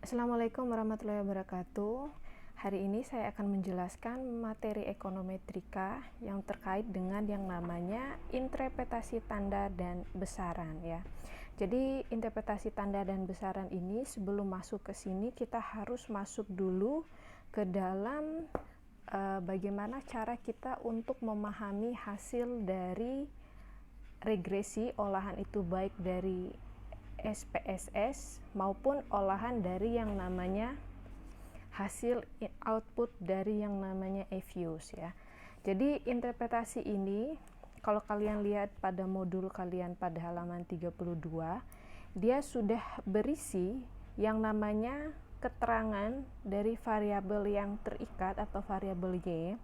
Assalamualaikum warahmatullahi wabarakatuh. Hari ini saya akan menjelaskan materi ekonometrika yang terkait dengan yang namanya interpretasi tanda dan besaran ya. Jadi interpretasi tanda dan besaran ini sebelum masuk ke sini kita harus masuk dulu ke dalam bagaimana cara kita untuk memahami hasil dari regresi olahan itu baik dari SPSS maupun olahan dari yang namanya hasil output dari yang namanya EViews ya. Jadi interpretasi ini kalau kalian lihat pada modul kalian pada halaman 32, dia sudah berisi yang namanya keterangan dari variabel yang terikat atau variabel Y.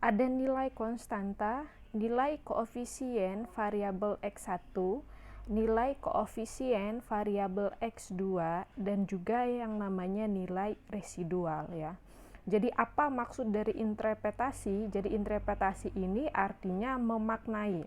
Ada nilai konstanta, nilai koefisien variabel X1, nilai koefisien variabel X2, dan juga yang namanya nilai residual ya. Jadi apa maksud dari interpretasi? Jadi interpretasi ini artinya memaknai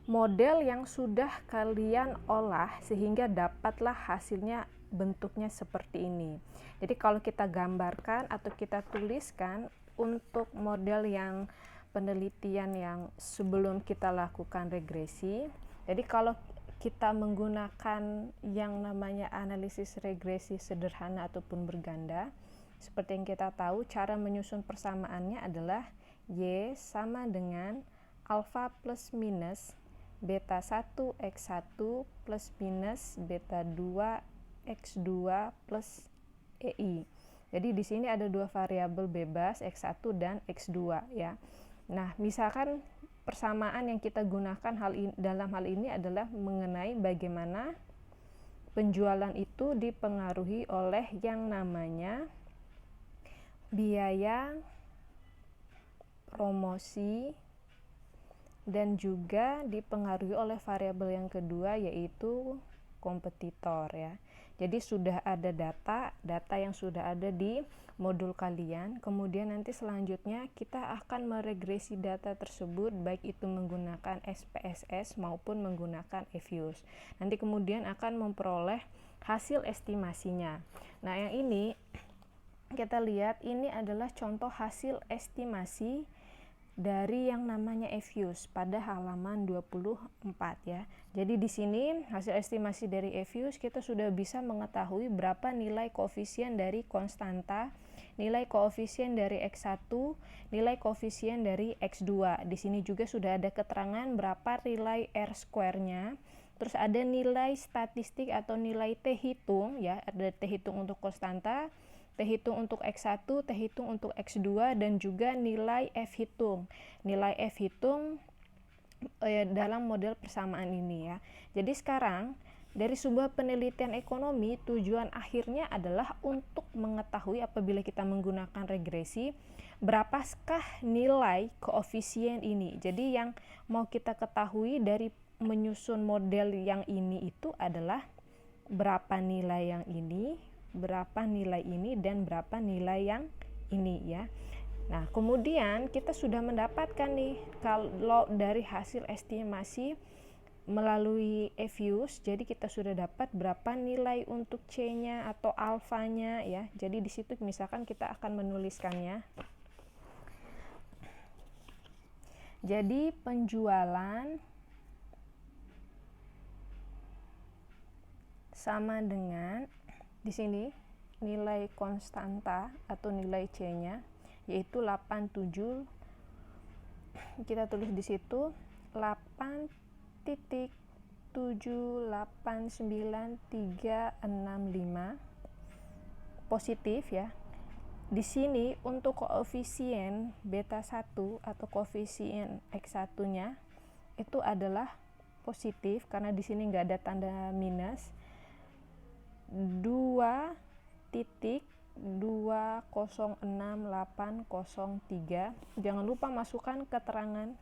model yang sudah kalian olah sehingga dapatlah hasilnya bentuknya seperti ini. Jadi kalau kita gambarkan atau kita tuliskan untuk model yang penelitian yang sebelum kita lakukan regresi. Jadi kalau kita menggunakan yang namanya analisis regresi sederhana ataupun berganda, seperti yang kita tahu cara menyusun persamaannya adalah Y sama dengan alfa plus minus beta 1 X1 plus minus beta 2 X2 plus EI. Jadi di sini ada dua variabel bebas X1 dan X2 ya. Nah, misalkan persamaan yang kita gunakan dalam hal ini adalah mengenai bagaimana penjualan itu dipengaruhi oleh yang namanya biaya promosi dan juga dipengaruhi oleh variabel yang kedua yaitu kompetitor ya. Jadi sudah ada data yang sudah ada di modul kalian. Kemudian nanti selanjutnya kita akan meregresi data tersebut baik itu menggunakan SPSS maupun menggunakan EViews. Nanti kemudian akan memperoleh hasil estimasinya. Nah, yang ini kita lihat ini adalah contoh hasil estimasi dari yang namanya EViews pada halaman 24 ya. Jadi di sini hasil estimasi dari EViews kita sudah bisa mengetahui berapa nilai koefisien dari konstanta, nilai koefisien dari X1, nilai koefisien dari X2. Di sini juga sudah ada keterangan berapa nilai R square-nya. Terus ada nilai statistik atau nilai T hitung ya, ada T hitung untuk konstanta, T hitung untuk X1, T hitung untuk X2, dan juga nilai F hitung. Nilai F hitung dalam model persamaan ini ya. Jadi sekarang dari sebuah penelitian ekonomi tujuan akhirnya adalah untuk mengetahui apabila kita menggunakan regresi berapakah nilai koefisien ini. Jadi yang mau kita ketahui dari menyusun model yang ini itu adalah berapa nilai yang ini, berapa nilai ini, dan berapa nilai yang ini ya. Nah, kemudian kita sudah mendapatkan nih kalau dari hasil estimasi melalui EViews, jadi kita sudah dapat berapa nilai untuk C-nya atau alfanya ya. Jadi di situ misalkan kita akan menuliskannya. Jadi penjualan sama dengan di sini nilai konstanta atau nilai C-nya yaitu 87, kita tulis di situ 8.789365 positif ya. Di sini untuk koefisien beta 1 atau koefisien X1-nya itu adalah positif karena di sini nggak ada tanda minus. 2.2068803. Jangan lupa masukkan keterangan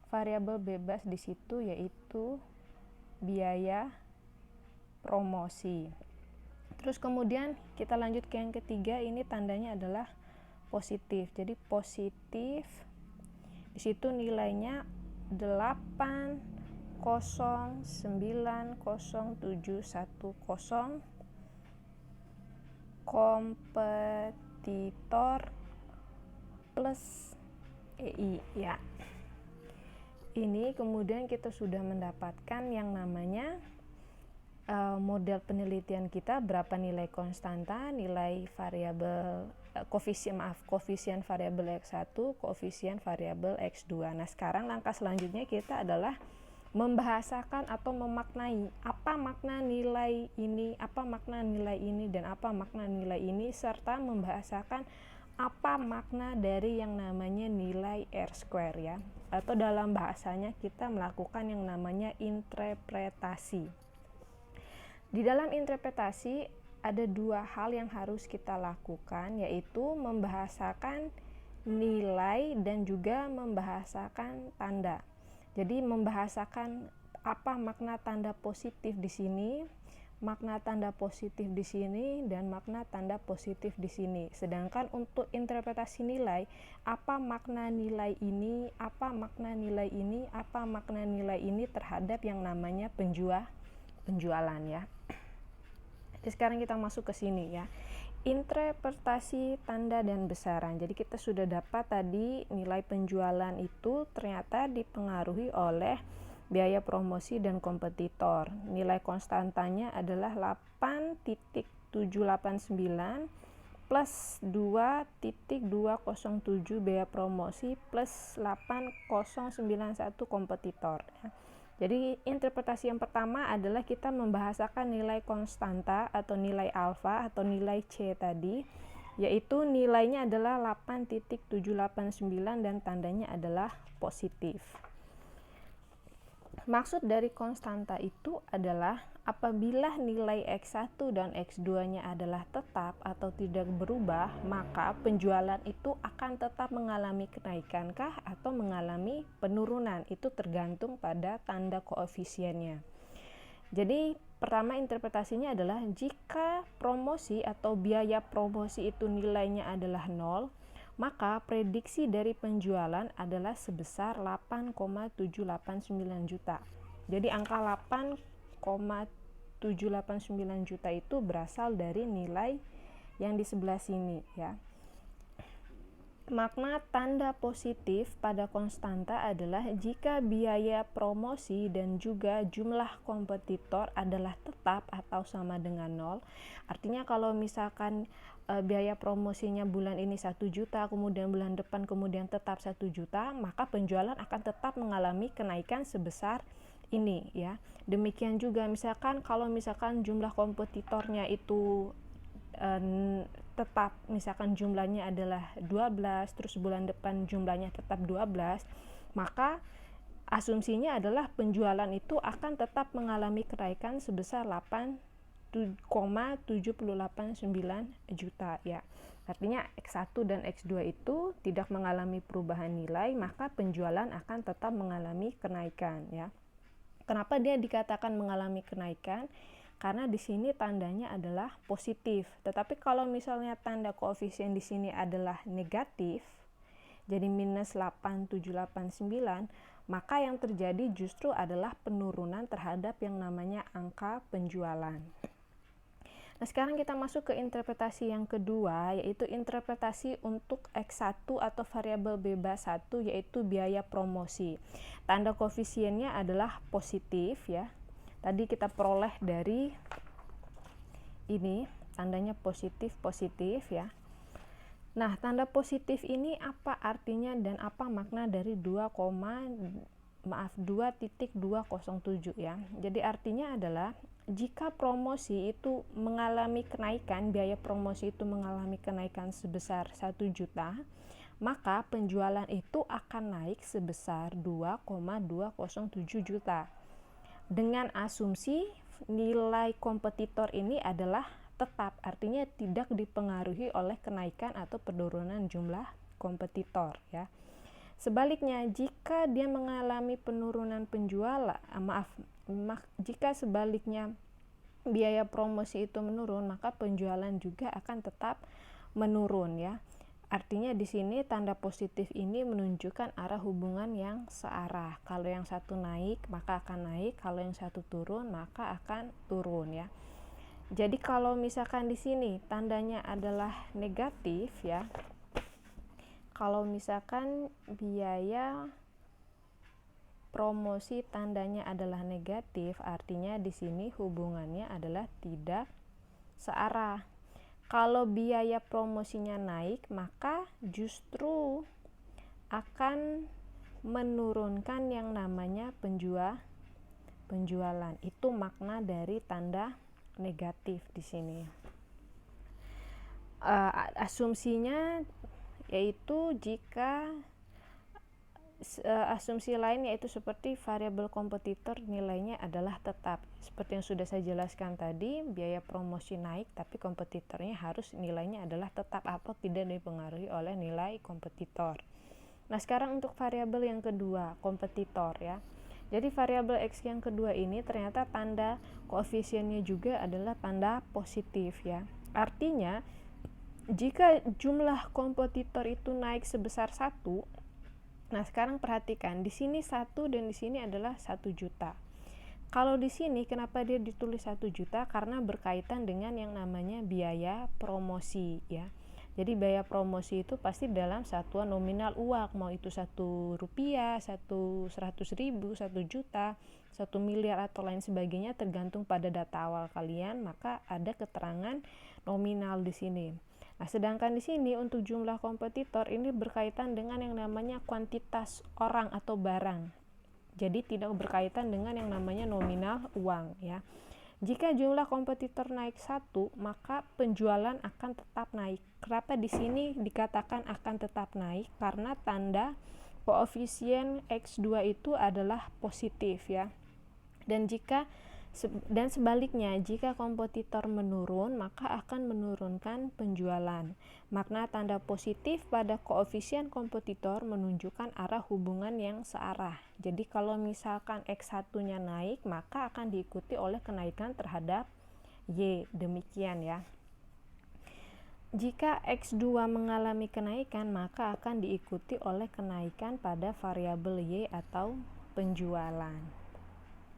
variabel bebas di situ yaitu biaya promosi. Terus kemudian kita lanjut ke yang ketiga, ini tandanya adalah positif. Jadi positif di situ nilainya 8090710 kompetitor plus EI ya. Ini kemudian kita sudah mendapatkan yang namanya model penelitian kita, berapa nilai konstanta, nilai variabel koefisien variabel X1, koefisien variabel X2. Nah, sekarang langkah selanjutnya kita adalah membahasakan atau memaknai apa makna nilai ini, apa makna nilai ini, dan apa makna nilai ini, serta membahasakan apa makna dari yang namanya nilai R² ya. Atau dalam bahasanya kita melakukan yang namanya interpretasi. Di dalam interpretasi ada dua hal yang harus kita lakukan, yaitu membahasakan nilai dan juga membahasakan tanda. Jadi membahasakan apa makna tanda positif di sini, makna tanda positif di sini, dan makna tanda positif di sini. Sedangkan untuk interpretasi nilai, apa makna nilai ini, apa makna nilai ini, apa makna nilai ini terhadap yang namanya penjualan ya. Jadi sekarang kita masuk ke sini ya. Interpretasi tanda dan besaran. Jadi kita sudah dapat tadi nilai penjualan itu ternyata dipengaruhi oleh biaya promosi dan kompetitor. Nilai konstantanya adalah 8.789 plus 2.207 biaya promosi plus 8.091 kompetitor. Jadi interpretasi yang pertama adalah kita membahasakan nilai konstanta atau nilai alfa atau nilai C tadi, yaitu nilainya adalah 8.789 dan tandanya adalah positif. Maksud dari konstanta itu adalah apabila nilai X1 dan X2-nya adalah tetap atau tidak berubah, maka penjualan itu akan tetap mengalami kenaikan kah atau mengalami penurunan. Itu tergantung pada tanda koefisiennya. Jadi pertama interpretasinya adalah jika promosi atau biaya promosi itu nilainya adalah 0, maka prediksi dari penjualan adalah sebesar 8,789 juta. Jadi angka 8,789 juta itu berasal dari nilai yang di sebelah sini ya. Makna tanda positif pada konstanta adalah jika biaya promosi dan juga jumlah kompetitor adalah tetap atau sama dengan 0. Artinya kalau misalkan biaya promosinya bulan ini 1 juta, kemudian bulan depan kemudian tetap 1 juta, maka penjualan akan tetap mengalami kenaikan sebesar ini ya. Demikian juga misalkan kalau misalkan jumlah kompetitornya itu tetap misalkan jumlahnya adalah 12, terus bulan depan jumlahnya tetap 12, maka asumsinya adalah penjualan itu akan tetap mengalami kenaikan sebesar 8,789 juta ya. Artinya X1 dan X2 itu tidak mengalami perubahan nilai, maka penjualan akan tetap mengalami kenaikan ya. Kenapa dia dikatakan mengalami kenaikan? Karena di sini tandanya adalah positif. Tetapi kalau misalnya tanda koefisien di sini adalah negatif, jadi minus 8,789, maka yang terjadi justru adalah penurunan terhadap yang namanya angka penjualan. Nah, sekarang kita masuk ke interpretasi yang kedua, yaitu interpretasi untuk X1 atau variabel bebas 1, yaitu biaya promosi. Tanda koefisiennya adalah positif ya. Tadi kita peroleh dari ini, tandanya positif ya. Nah, tanda positif ini apa artinya dan apa makna dari 2,207 ya. Jadi artinya adalah jika promosi itu mengalami kenaikan, biaya promosi itu mengalami kenaikan sebesar 1 juta, maka penjualan itu akan naik sebesar 2,207 juta. Dengan asumsi nilai kompetitor ini adalah tetap, artinya tidak dipengaruhi oleh kenaikan atau penurunan jumlah kompetitor ya. Sebaliknya, jika dia mengalami penurunan penjualan, jika sebaliknya biaya promosi itu menurun, maka penjualan juga akan tetap menurun ya. Artinya di sini tanda positif ini menunjukkan arah hubungan yang searah. Kalau yang satu naik, maka akan naik. Kalau yang satu turun, maka akan turun ya. Jadi kalau misalkan di sini tandanya adalah negatif ya. Kalau misalkan biaya promosi tandanya adalah negatif, artinya di sini hubungannya adalah tidak searah. Kalau biaya promosinya naik, maka justru akan menurunkan yang namanya penjualan. Itu makna dari tanda negatif di sini. Asumsinya yaitu jika asumsi lain yaitu seperti variabel kompetitor nilainya adalah tetap. Seperti yang sudah saya jelaskan tadi, biaya promosi naik tapi kompetitornya harus nilainya adalah tetap atau tidak dipengaruhi oleh nilai kompetitor. Nah, sekarang untuk variabel yang kedua, kompetitor ya. Jadi variabel X yang kedua ini ternyata tanda koefisiennya juga adalah tanda positif ya. Artinya jika jumlah kompetitor itu naik sebesar 1, nah sekarang perhatikan, di sini 1 dan di sini adalah 1 juta. Kalau di sini kenapa dia ditulis 1 juta? Karena berkaitan dengan yang namanya biaya promosi ya. Jadi biaya promosi itu pasti dalam satuan nominal uang, mau itu 1 rupiah, 100.000, 1 juta, 1 miliar atau lain sebagainya, tergantung pada data awal kalian, maka ada keterangan nominal di sini. Nah, sedangkan di sini untuk jumlah kompetitor ini berkaitan dengan yang namanya kuantitas orang atau barang. Jadi tidak berkaitan dengan yang namanya nominal uang ya. Jika jumlah kompetitor naik 1, maka penjualan akan tetap naik. Kenapa di sini dikatakan akan tetap naik? Karena tanda koefisien X2 itu adalah positif ya. Dan sebaliknya, jika kompetitor menurun, maka akan menurunkan penjualan. Makna tanda positif pada koefisien kompetitor menunjukkan arah hubungan yang searah. Jadi kalau misalkan X1-nya naik, maka akan diikuti oleh kenaikan terhadap Y. Demikian ya. Jika X2 mengalami kenaikan, maka akan diikuti oleh kenaikan pada variabel Y atau penjualan.